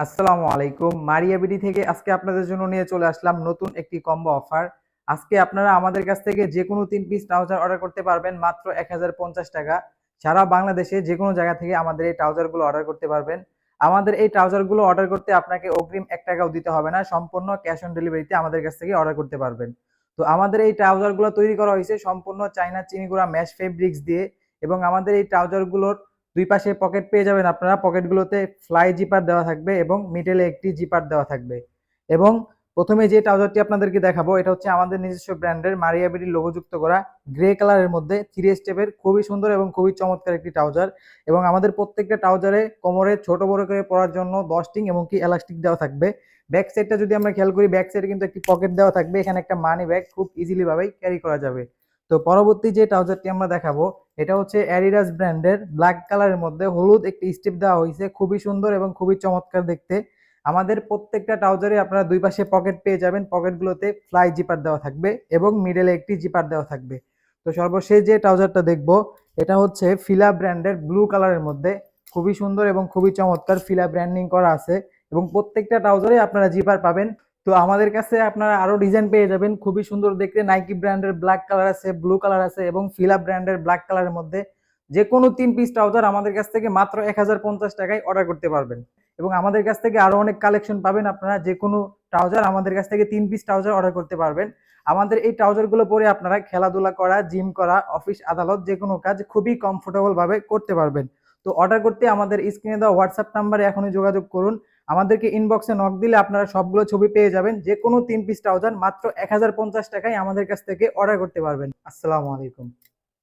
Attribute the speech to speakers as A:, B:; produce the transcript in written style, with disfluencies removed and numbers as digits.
A: আসসালামু আলাইকুম। মারিয়া বিডি থেকে আজকে আপনাদের জন্য নিয়ে চলে আসলাম নতুন একটি কম্বো অফার। আজকে আপনারা আমাদের কাছ থেকে যেকোনো ৩ পিস ট্রাউজার অর্ডার করতে পারবেন মাত্র ৳১,০৫০। সারা বাংলাদেশে যেকোনো জায়গা থেকে আমাদের এই ট্রাউজারগুলো অর্ডার করতে পারবেন। আমাদের এই ট্রাউজারগুলো অর্ডার করতে আপনাকে অগ্রিম ৳১ দিতে হবে না। সম্পূর্ণ ক্যাশ অন ডেলিভারিতে আমাদের কাছ থেকে অর্ডার করতে পারবেন। তো আমাদের এই ট্রাউজারগুলো তৈরি করা হয়েছে সম্পূর্ণ চায়না চিনিগুড়া ম্যাশ ফেব্রিক্স দিয়ে এবং আমাদের এই ট্রাউজারগুলোর দুই পাশে পকেট পেয়ে যাবেন আপনারা। পকেটগুলোতে ফ্লাই জিপার দেওয়া থাকবে এবং মিডলে একটি জিপার দেওয়া থাকবে। এবং প্রথমে যে ট্রাউজারটি আপনাদেরকে দেখাবো এটা হচ্ছে আমাদের নিজস্ব ব্র্যান্ডের মারিয়া বিডির লোগোযুক্ত করা গ্রে কালারের মধ্যে 3 স্টেপের খুবই সুন্দর এবং খুবই চমৎকার একটি ট্রাউজার। এবং আমাদের প্রত্যেকটা ট্রাউজারে কোমরে ছোট বড় করে পরার জন্য 10 টিং এবং কি এলাস্টিক দেওয়া থাকবে। ব্যাক সাইডটা যদি আমরা খেয়াল করি, ব্যাক সাইডে কিন্তু একটি পকেট দেওয়া থাকবে, এখানে একটা মানি ব্যাগ খুব ইজিলি ভাবেই ক্যারি করা যাবে। তো পরবর্তী যে ট্রাউজারটি আমরা দেখাবো এটা হচ্ছে অ্যাডিডাস ব্র্যান্ডের ব্ল্যাক কালারের মধ্যে হলুদ একটি স্টেপ দেওয়া হয়েছে, খুবই সুন্দর এবং খুবই চমৎকার দেখতে। আমাদের প্রত্যেকটা ট্রাউজারে আপনারা দুই পাশে পকেট পেয়ে যাবেন, পকেটগুলোতে ফ্লাই জিপার দেওয়া থাকবে এবং মিডলে একটি জিপার দেওয়া থাকবে। তো সর্বশেষ যে ট্রাউজারটা দেখবো এটা হচ্ছে ফিলা ব্র্যান্ডের ব্লু কালারের মধ্যে, খুবই সুন্দর এবং খুবই চমৎকার ফিলা ব্র্যান্ডিং করা আছে এবং প্রত্যেকটা ট্রাউজারে আপনারা জিপার পাবেন। তো আমাদের কাছে আপনারা আরো ডিজাইন পেয়ে যাবেন খুবই সুন্দর দেখতে। নাইকি ব্র্যান্ডের ব্ল্যাক কালার আছে, ব্লু কালার আছে এবং ফিলা ব্র্যান্ডের ব্ল্যাক কালারের মধ্যে যে কোনো 3 পিস ট্রাউজার আমাদের কাছ থেকে মাত্র ৳১,০৫০ অর্ডার করতে পারবেন। এবং আমাদের কাছ থেকে আরো অনেক কালেকশন পাবেন, আপনারা যে কোনো ট্রাউজার আমাদের কাছ থেকে 3 পিস ট্রাউজার অর্ডার করতে পারবেন। আমাদের এই ট্রাউজারগুলো পরে আপনারা খেলাধুলা করা, জিম করা, অফিস আদালত যে কোনো কাজ খুবই কমফোর্টেবল ভাবে করতে পারবেন। তো অর্ডার করতে আমাদের স্ক্রিনে দেওয়া হোয়াটসঅ্যাপ নাম্বারে এখনই যোগাযোগ করুন। আমাদেরকে ইনবক্সে নক দিলে আপনারা সবগুলো ছবি পেয়ে যাবেন। যে কোনো 3 পিস ট্রাউজার মাত্র ৳১,০৫০ আমাদের কাছ থেকে অর্ডার করতে পারবেন। আসসালামু আলাইকুম।